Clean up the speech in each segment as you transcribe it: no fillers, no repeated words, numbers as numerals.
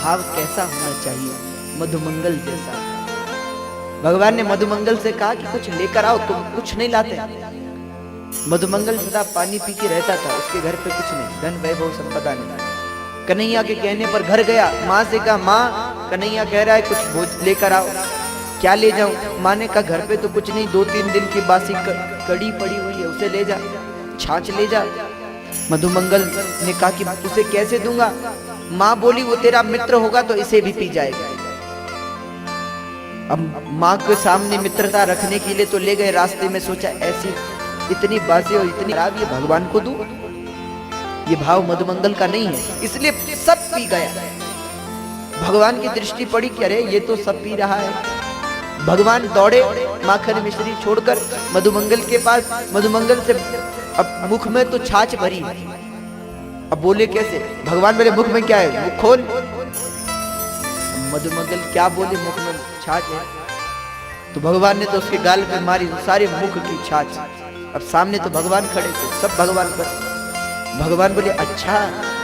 भाव कैसा होना चाहिए, मधुमंगल जैसा। भगवान ने मधुमंगल से कहा कि कुछ लेकर आओ, तुम कुछ नहीं लाते। मधुमंगल सदा पानी पी के रहता था, उसके घर पे कुछ नहीं, धन वैभव संपदा नहीं। कन्हैया के कहने पर घर गया, माँ से कहा माँ कन्हैया कह रहा है कुछ भोज लेकर आओ। क्या ले जाऊं? माँ ने कहा घर पे तो कुछ नहीं, 2-3 दिन की बासी कड़ी पड़ी हुई है, उसे ले जा, छाछ ले जा। मधुमंगल ने कहा कि उसे कैसे दूंगा? माँ बोली वो तेरा मित्र होगा तो इसे भी पी जाएगा। अब माँ के सामने मित्रता रखने के लिए तो ले गए, रास्ते में सोचा ऐसी इतनी बासी और इतनी खराब ये भगवान को दूं? ये भाव मधुमंगल का नहीं है, इसलिए सब पी गया। भगवान की दृष्टि पड़ी कि अरे ये तो सब पी रहा है। भगवान दौड़े माखन मिश्री छोड़कर मधुमंगल के पास। मधुमंगल से अब मुख में तो छाछ भरी, अब बोले कैसे? भगवान बोले मुख में क्या है, मुख खोल। मधुमंगल क्या बोले, मुख में छाछ है। तो भगवान ने तो उसके गाल पे मारी, सारे मुख की छाछ। अब सामने तो भगवान खड़े थे, सब भगवान पर। भगवान बोले अच्छा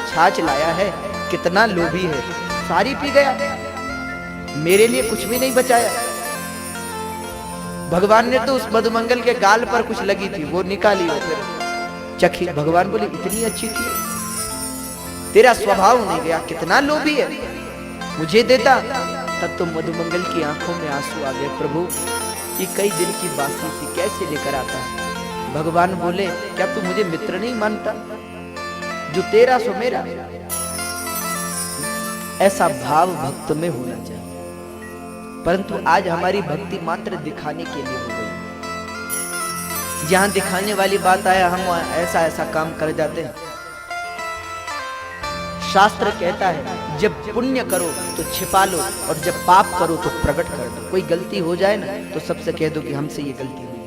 छाछ लाया है, कितना लोभी है, सारी पी गया, मेरे लिए कुछ भी नहीं बचाया। भगवान ने तो उस मधुमंगल के गाल पर कुछ लगी थी वो निकाली और फिर चखी। भगवान बोले इतनी अच्छी थी, तेरा स्वभाव नहीं गया, कितना लोभी है, मुझे देता। तब तो मधुमंगल की आंखों में आंसू आ गए, प्रभु ये कई दिन की बासी थी, कैसे लेकर आता? भगवान बोले क्या तू मुझे मित्र नहीं मानता? जो तेरा सो मेरा। ऐसा भाव भक्त में होना चाहिए। परंतु आज हमारी भक्ति मात्र दिखाने के लिए हो गई। जहां दिखाने वाली बात आया हम ऐसा ऐसा काम कर जाते हैं। शास्त्र कहता है जब पुण्य करो तो छिपा लो और जब पाप करो तो प्रकट कर दो। कोई गलती हो जाए ना तो सबसे कह दो कि हमसे ये गलती हुई,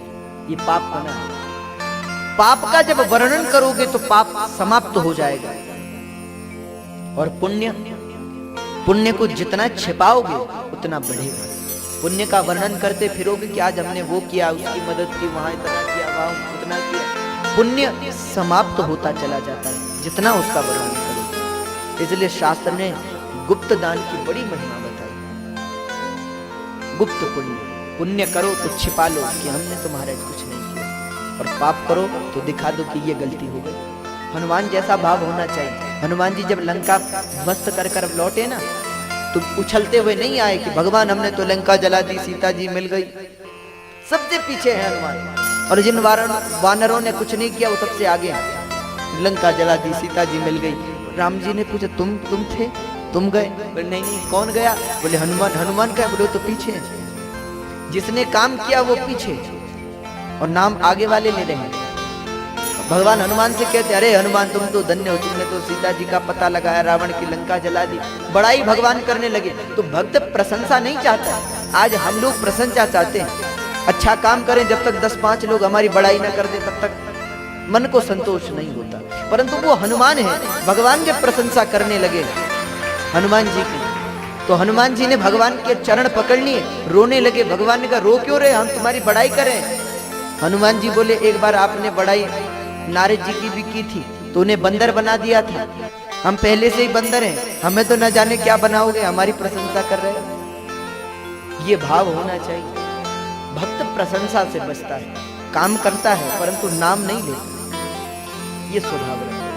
ये पाप बना है। पाप का जब वर्णन करोगे तो पाप समाप्त हो जाएगा। और पुण्य को जितना छिपाओगे उतना बढ़ेगा। पुण्य का वर्णन करते फिरोगे कि आज हमने वो किया, उसकी मदद की, वहां इतना किया, वहां उतना किया, पुण्य समाप्त होता चला जाता है जितना उसका वर्णन करोगे। इसलिए शास्त्र ने गुप्त दान की बड़ी महिमा बताई। गुप्त पुण्य करो तो छिपा लो कि हमने तुम्हारा कुछ नहीं किया, और पाप करो तो दिखा दो कि ये गलती हो गई। हनुमान जैसा भाव होना चाहिए। हनुमान जी जब लंका ध्वस्त कर कर लौटे ना तो उछलते हुए नहीं आए कि भगवान हमने तो लंका जला दी, सीता जी मिल गई। सबसे पीछे है हनुमान, और जिन वानरों ने कुछ नहीं किया वो सबसे आगे हैं। लंका जला दी, सीता जी मिल गई। राम जी ने पूछा तुम थे, तुम गए? बोले नहीं, कौन गया? बोले हनुमान। हनुमान का? बोले तो पीछे है। जिसने काम किया वो पीछे और नाम आगे वाले ले रहे हैं। भगवान हनुमान से कहते अरे हनुमान तुम तो धन्य हो, तुमने तो सीता जी का पता लगाया, रावण की लंका जला दी। बड़ाई भगवान करने लगे। तो भक्त प्रशंसा नहीं चाहता। आज हम लोग प्रशंसा चाहते हैं, अच्छा काम करें, जब तक 10-5 लोग हमारी बड़ाई न कर दे तब तक मन को संतोष नहीं होता। परंतु वो हनुमान है, भगवान के प्रशंसा करने लगे हनुमान जी की। तो हनुमान जी ने भगवान के चरण पकड़ लिए, रोने लगे। भगवान ने कहा रो क्यों रहे, हम तुम्हारी बड़ाई करें। हनुमान जी बोले एक बार आपने बड़ाई नारद जी की भी की थी तो उन्हें बंदर बना दिया था, हम पहले से ही बंदर हैं, हमें तो न जाने क्या बनाओगे, हमारी प्रशंसा कर रहे हो। ये भाव होना चाहिए। भक्त प्रशंसा से बचता है, काम करता है परंतु नाम नहीं लेता, ये स्वभाव है।